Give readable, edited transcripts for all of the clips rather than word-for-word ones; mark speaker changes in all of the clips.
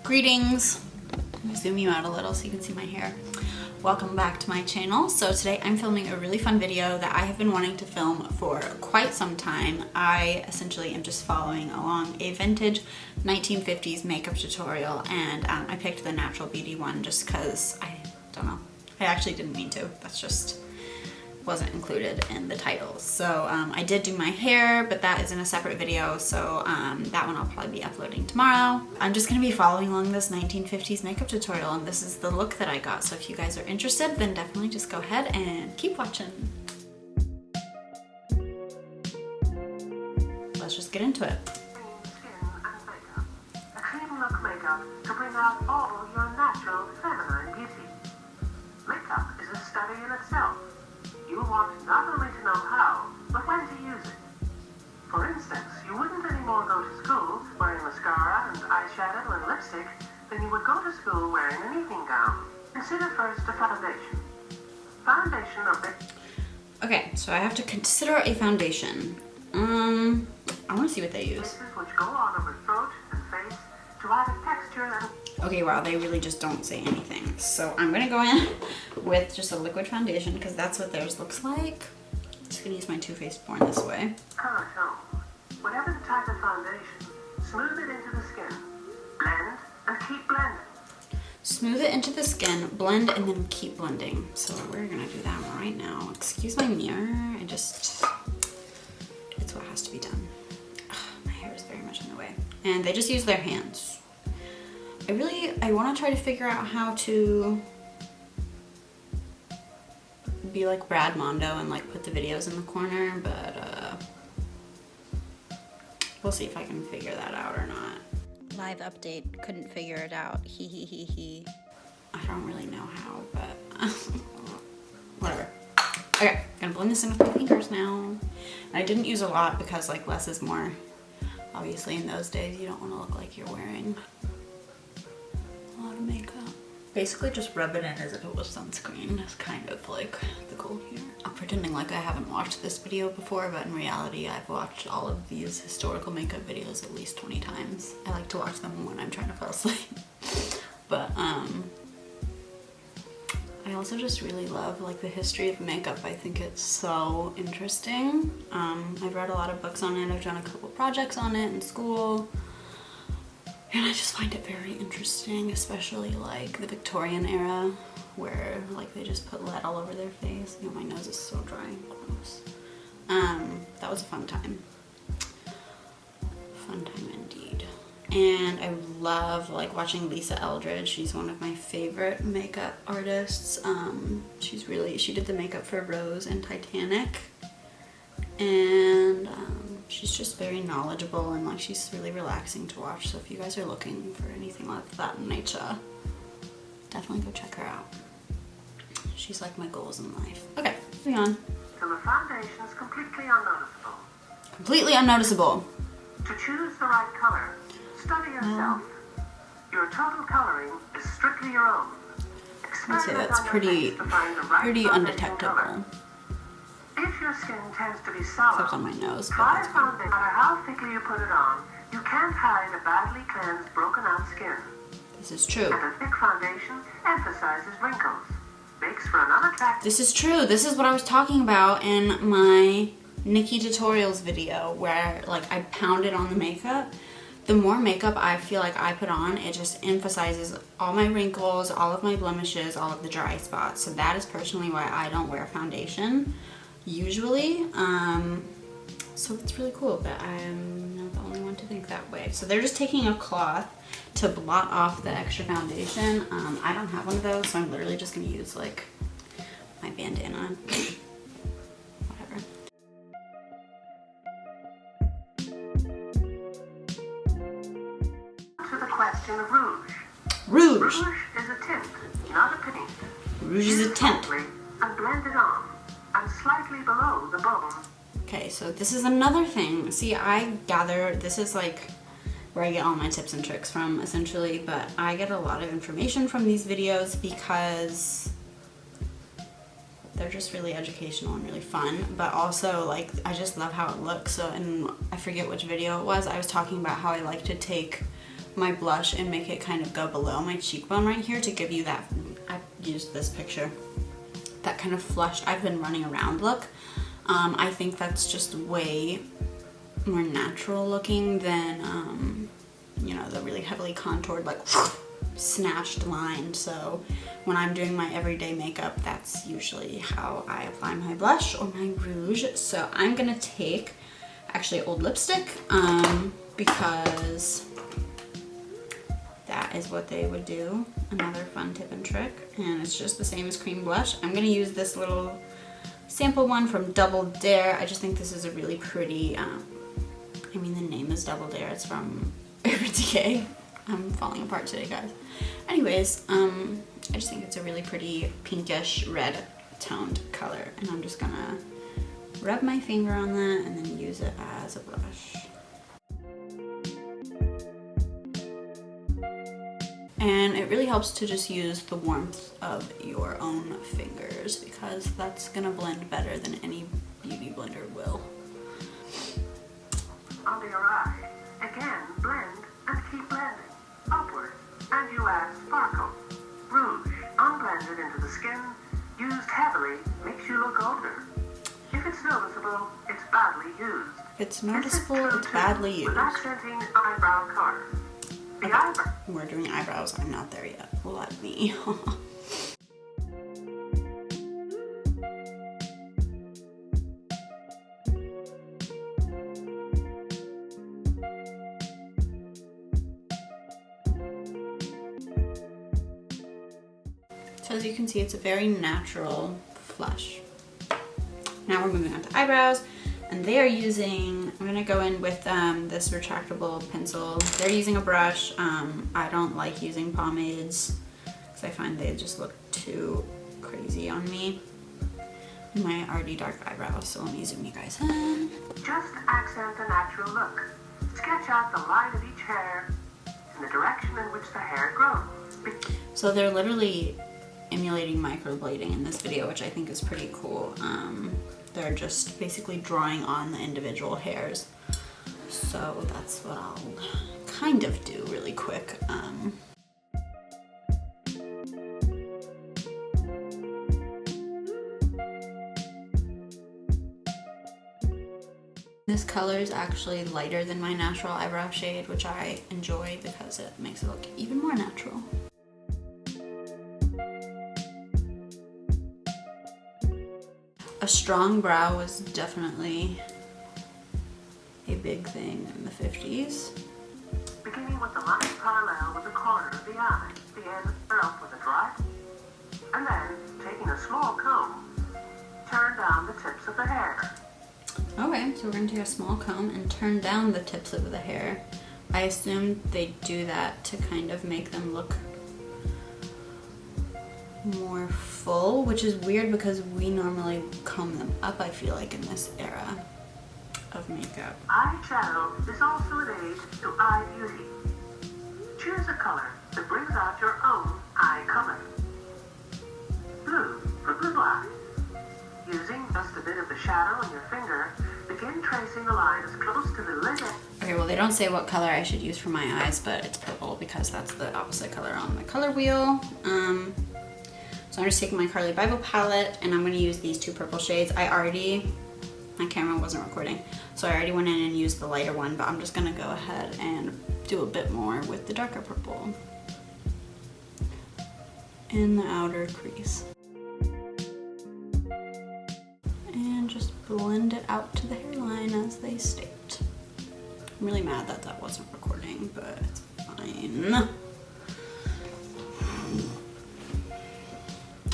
Speaker 1: Greetings. Let me zoom you out a little so you can see my hair. Welcome back to my channel. So today I'm filming a really fun video that I have been wanting to film for quite some time. I essentially am just following along a vintage 1950s makeup tutorial, and I picked the natural beauty one just because I don't know. I actually didn't mean to. That's just wasn't included in the titles. So I did do my hair, but that is in a separate video, so that one I'll probably be uploading tomorrow. I'm just gonna be following along this 1950s makeup tutorial, and this is the look that I got. So if you guys are interested, then definitely just go ahead and keep watching. Let's just get into it.
Speaker 2: A clean look makeup to bring out all your natural feminine beauty. Makeup is a study in itself. You want not only to know how, but when to use it. For instance, you wouldn't anymore go to school wearing mascara and eyeshadow and lipstick than you would go to school wearing an evening gown. Consider first a foundation. Foundation of the...
Speaker 1: Okay, so I have to consider a foundation. I want to see what they use.
Speaker 2: Which go on over throat and face to add a texture and...
Speaker 1: Okay, wow, they really just don't say anything. So I'm gonna go in with just a liquid foundation because that's what theirs looks like. I'm just gonna use my Too Faced Born This Way.
Speaker 2: Color tone. Whatever the type of foundation, smooth it into the skin. Blend and keep blending.
Speaker 1: Smooth it into the skin, blend, and then keep blending. So we're gonna do that right now. Excuse my mirror. It's what has to be done. Ugh, my hair is very much in the way. And they just use their hands. I want to try to figure out how to be like Brad Mondo and like put the videos in the corner, but we'll see if I can figure that out or not. Live update, couldn't figure it out. He. I don't really know how, but whatever. Okay, gonna blend this in with my fingers now. And I didn't use a lot because like less is more. Obviously in those days you don't want to look like you're wearing a lot of makeup. Basically just rub it in as if it was sunscreen. That's kind of like the goal here. I'm pretending like I haven't watched this video before, but in reality I've watched all of these historical makeup videos at least 20 times. I like to watch them when I'm trying to fall asleep. But I also just really love like the history of makeup. I think it's so interesting. I've read a lot of books on it. I've done a couple projects on it in school. And I just find it very interesting, especially like the Victorian era where like they just put lead all over their face. You know, my nose is so dry and gross. That was a fun time. Fun time indeed. And I love like watching Lisa Eldridge. She's one of my favorite makeup artists. She did the makeup for Rose and Titanic. And she's just very knowledgeable and like she's really relaxing to watch. So if you guys are looking for anything like that in nature, definitely go check her out. She's like my goals in life. Okay, moving on.
Speaker 2: So the foundation is completely unnoticeable.
Speaker 1: Completely unnoticeable.
Speaker 2: To choose the right color, study yourself. Your total coloring is strictly your own.
Speaker 1: I'd say that's pretty undetectable.
Speaker 2: If your skin tends to be sallow,
Speaker 1: except on my nose, but
Speaker 2: try
Speaker 1: that's
Speaker 2: a
Speaker 1: fine.
Speaker 2: foundation. No matter how thickly you put it on, you can't hide a badly cleansed, broken out skin.
Speaker 1: This is true.
Speaker 2: And a thick foundation emphasizes wrinkles. Makes for an unattractive...
Speaker 1: This is true. This is what I was talking about in my Nikki tutorials video where like I pounded on the makeup. The more makeup I feel like I put on, it just emphasizes all my wrinkles, all of my blemishes, all of the dry spots. So that is personally why I don't wear foundation usually. So it's really cool that I'm not the only one to think that way. So they're just taking a cloth to blot off the extra foundation. I don't have one of those, so I'm literally just gonna use like my bandana. Whatever.
Speaker 2: To the question of rouge.
Speaker 1: Rouge.
Speaker 2: Rouge is a tint, not a paint.
Speaker 1: Rouge is a tint.
Speaker 2: And blend it on, and slightly below the bone.
Speaker 1: Okay, so this is another thing. See, I gather, this is like where I get all my tips and tricks from, essentially, but I get a lot of information from these videos because they're just really educational and really fun, but also like I just love how it looks. So, and I forget which video it was, I was talking about how I like to take my blush and make it kind of go below my cheekbone right here to give you that, I used this picture, that kind of flushed, I've been running around look. I think that's just way more natural looking than, you know, the really heavily contoured, like, snatched line. So when I'm doing my everyday makeup, that's usually how I apply my blush or my rouge. So I'm gonna take actually old lipstick, because that is what they would do. Another fun tip and trick, and it's just the same as cream blush. I'm gonna use this little sample one from Double Dare. I just think this is a really pretty, I mean, the name is Double Dare, it's from Urban Decay. I'm falling apart today, guys. Anyways, I just think it's a really pretty pinkish red toned color, and I'm just gonna rub my finger on that and then use it as a blush. And it really helps to just use the warmth of your own fingers, because that's gonna blend better than any beauty blender will.
Speaker 2: Under your eye. Again, blend and keep blending. Upward. And you add sparkle. Rouge, unblended into the skin, used heavily, makes you look older. If it's noticeable, it's badly used.
Speaker 1: It's noticeable, it's badly used.
Speaker 2: With accenting eyebrow color. The eyebrow.
Speaker 1: We're doing eyebrows, I'm not there yet. Let me. So as you can see, it's a very natural flush. Now we're moving on to eyebrows, and they are using, I'm gonna go in with this retractable pencil. They're using a brush. I don't like using pomades because I find they just look too crazy on me. My already dark eyebrows, so let me zoom you guys in.
Speaker 2: Just accent a natural look. Sketch out the line of each hair in the direction in which the hair grows.
Speaker 1: So they're literally emulating microblading in this video, which I think is pretty cool. They're just basically drawing on the individual hairs. So that's what I'll kind of do really quick. This color is actually lighter than my natural eyebrow shade, which I enjoy because it makes it look even more natural. A strong brow was definitely a big thing in the 50s.
Speaker 2: Beginning with the line parallel with the corner of the eye, the ends are up with a dry, and then taking a small comb, turn down the tips of the hair.
Speaker 1: Okay, so we're gonna take a small comb and turn down the tips of the hair. I assumed they do that to kind of make them look more full, which is weird because we normally comb them up, I feel like, in this era of makeup.
Speaker 2: Eyeshadow is also an aid to eye beauty. Choose a color that brings out your own eye color. Blue for blue eyes. Using just a bit of the shadow on your finger, begin tracing a line as close to the lid.
Speaker 1: Okay, well, they don't say what color I should use for my eyes, but it's purple because that's the opposite color on the color wheel. So I'm just taking my Carly Bible palette and I'm going to use these two purple shades. My camera wasn't recording, so I already went in and used the lighter one, but I'm just going to go ahead and do a bit more with the darker purple in the outer crease. And just blend it out to the hairline as they state. I'm really mad that that wasn't recording, but it's fine.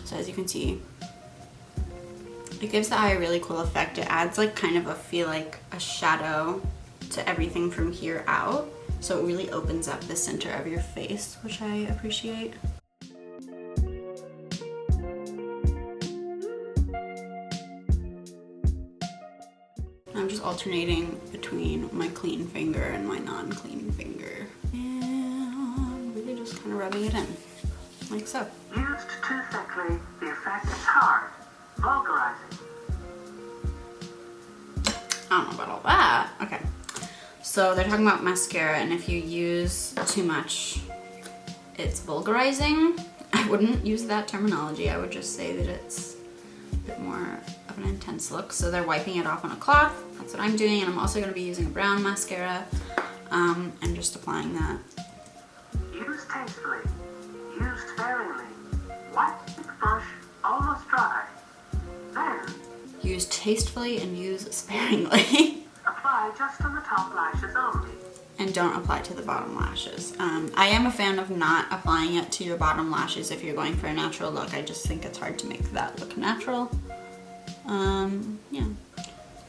Speaker 1: So as you can see, it gives the eye a really cool effect. It adds like kind of a shadow to everything from here out. So it really opens up the center of your face, which I appreciate. I'm just alternating between my clean finger and my non-clean finger. And really just kind of rubbing it in, like so.
Speaker 2: Used too thickly, the effect is hard, vulgarizing.
Speaker 1: I don't know about all that. Okay, So they're talking about mascara, and if you use too much, it's vulgarizing. I wouldn't use that terminology. I would just say that it's a bit more of an intense look. So they're wiping it off on a cloth. That's what I'm doing, and I'm also going to be using a brown mascara and just applying that.
Speaker 2: Use tastefully. Use sparingly. Wipe the brush almost dry. Then
Speaker 1: Use tastefully and use sparingly.
Speaker 2: apply just on the top lashes only.
Speaker 1: And don't apply to the bottom lashes. I am a fan of not applying it to your bottom lashes if you're going for a natural look. I just think it's hard to make that look natural. Yeah.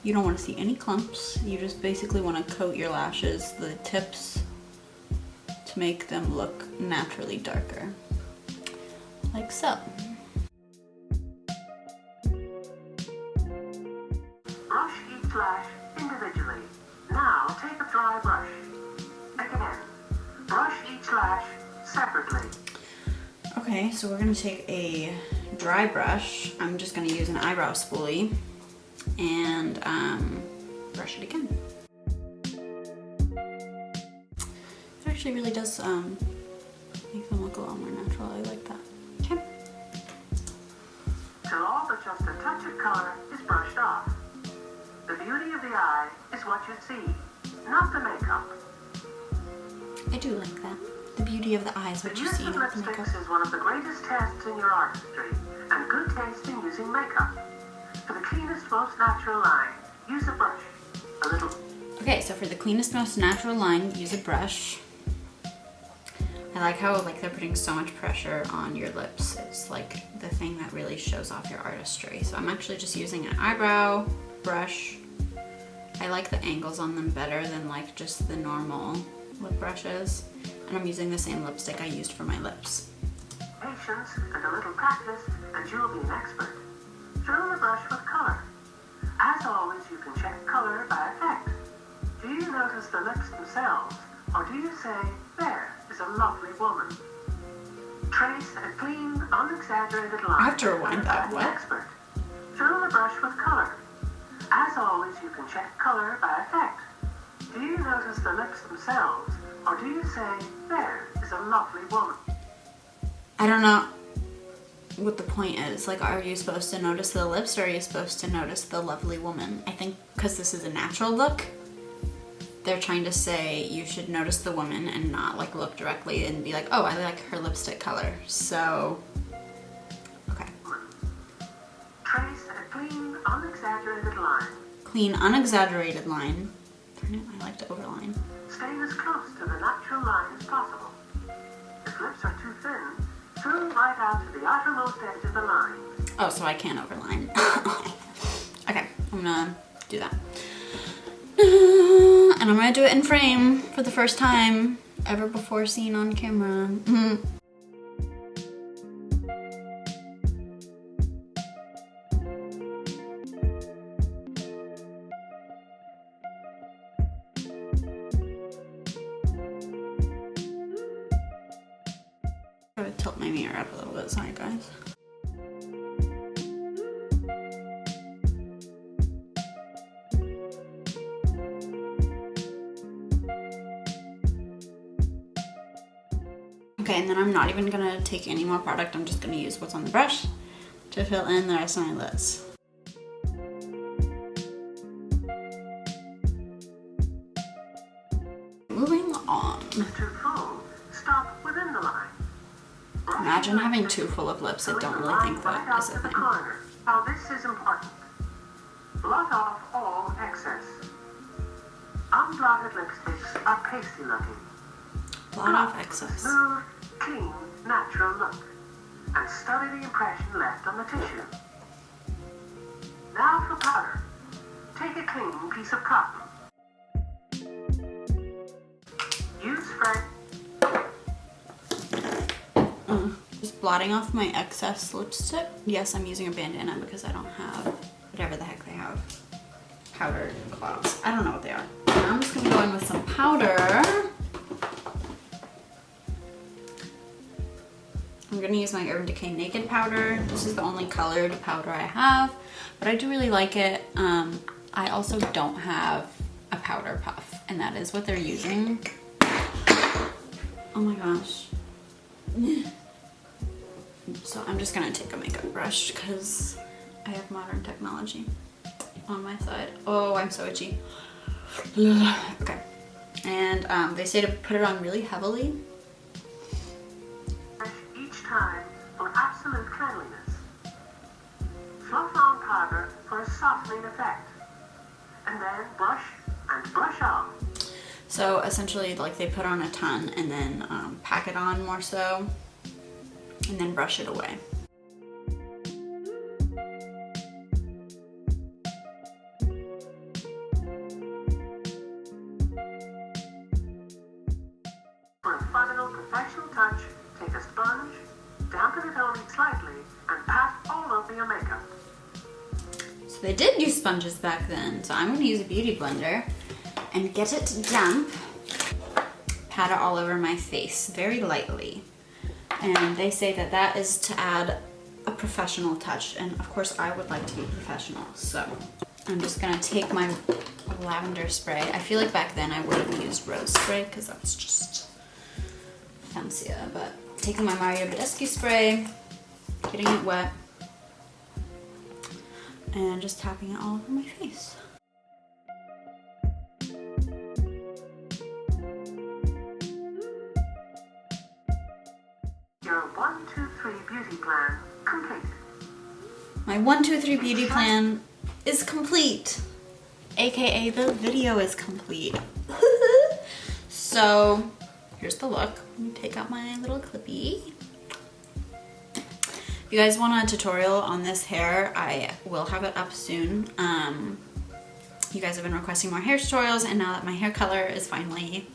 Speaker 1: You don't want to see any clumps. You just basically want to coat your lashes, the tips, to make them look naturally darker. Like so.
Speaker 2: Brush each lash individually. Now take a dry brush. Again, brush each lash separately.
Speaker 1: Okay, so we're gonna take a dry brush. I'm just gonna use an eyebrow spoolie and brush it again. It actually really does make them look a lot more natural. I like that. Okay.
Speaker 2: Till all but just a touch of color is brushed off. The beauty of the eye is what you see, not the makeup.
Speaker 1: I do like that. The beauty of the eyes,
Speaker 2: The
Speaker 1: what you
Speaker 2: use
Speaker 1: see,
Speaker 2: of
Speaker 1: not the makeup.
Speaker 2: lipsticks is one of the greatest tests in your artistry, and good taste in using makeup. For the cleanest, most natural line, use a brush. A little.
Speaker 1: Okay, so for the cleanest, most natural line, use a brush. I like how they're putting so much pressure on your lips. It's like the thing that really shows off your artistry. So I'm actually just using an eyebrow brush. I like the angles on them better than like just the normal lip brushes. And I'm using the same lipstick I used for my lips.
Speaker 2: Patience and a little practice, and you'll be an expert. Fill the brush with color. As always, you can check color by effect. Do you notice the lips themselves, or do you say, there is a lovely woman? Trace a clean, unexaggerated line.
Speaker 1: I have to rewind that.
Speaker 2: By the
Speaker 1: What?
Speaker 2: expert. Fill the brush with color. As always, you can check color by effect. Do you notice the lips themselves, or do you say, there is a lovely woman?
Speaker 1: I don't know what the point is. Like, are you supposed to notice the lips, or are you supposed to notice the lovely woman? I think because this is a natural look, they're trying to say you should notice the woman and not like look directly and be like, oh, I like her lipstick color. So, okay.
Speaker 2: Trace a clean, unexaggerated line.
Speaker 1: Clean, unexaggerated line. Darn it, I like to overline.
Speaker 2: Stay as close to the natural line as possible. If lips are too thin, fill right out to the outermost edge of the line.
Speaker 1: Oh, so I can't overline. Okay, I'm gonna do that. And I'm gonna do it in frame for the first time ever before seen on camera. I'm gonna tilt my mirror up a little bit, sorry guys. Okay, and then I'm not even gonna take any more product. I'm just gonna use what's on the brush to fill in the rest of my lips. Moving on.
Speaker 2: Too full, stop within the line.
Speaker 1: Imagine having too full of lips. I don't really think that is a thing.
Speaker 2: Now this is important. Blot off all excess. Unblotted lipsticks are pasty looking.
Speaker 1: Blot off excess.
Speaker 2: Smooth, clean, natural look. And study the impression left on the tissue. Now for powder. Take a clean piece of cotton. Use FRECKLE.
Speaker 1: Just blotting off my excess lipstick. Yes, I'm using a bandana because I don't have whatever the heck they have. Powdered clouds. I don't know what they are. Now I'm just gonna go in with some powder. I'm gonna use my Urban Decay Naked powder. This is the only colored powder I have, but I do really like it. I also don't have a powder puff. and that is what they're using. Oh my gosh. So I'm just gonna take a makeup brush because I have modern technology on my side. Oh, I'm so itchy. Okay. And they say to put it on really heavily.
Speaker 2: Each time for absolute cleanliness. Fluff on powder for a softening effect. And then brush and brush off.
Speaker 1: So essentially, like, they put on a ton and then pack it on more so, and then brush it away.
Speaker 2: For a final professional touch, take a sponge, dampen it only slightly, and pat all over your makeup.
Speaker 1: So they did use sponges back then, so I'm going to use a beauty blender and get it damp, pat it all over my face very lightly. And they say that that is to add a professional touch, and of course I would like to be professional, so I'm just gonna take my lavender spray. I feel like back then I would have used rose spray because that was just fancier, but taking my Mario Badescu spray, getting it wet, and just tapping it all over my face.
Speaker 2: Your 1, 2, 3 beauty plan completed.
Speaker 1: My 1, 2, 3 beauty plan is complete, aka the video is complete. So here's the look. Let me take out my little clippy. If you guys want a tutorial on this hair, I will have it up soon. You guys have been requesting more hair tutorials, and now that my hair color is finally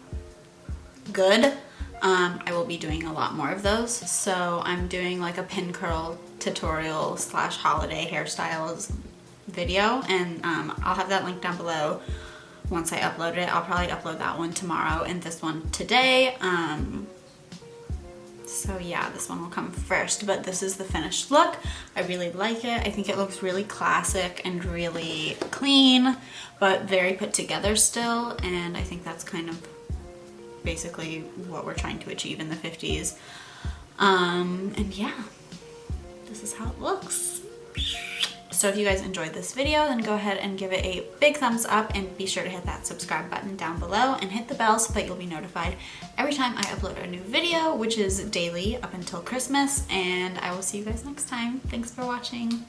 Speaker 1: good, I will be doing a lot more of those. So I'm doing like a pin curl tutorial / holiday hairstyles video, and I'll have that link down below once I upload it. I'll probably upload that one tomorrow and this one today. So yeah, this one will come first, but this is the finished look. I really like it. I think it looks really classic and really clean, but very put together still, and I think that's kind of basically what we're trying to achieve in the 50s. And yeah, this is how it looks. So if you guys enjoyed this video, then go ahead and give it a big thumbs up, and be sure to hit that subscribe button down below and hit the bell so that you'll be notified every time I upload a new video, which is daily up until Christmas. And I will see you guys next time. Thanks for watching.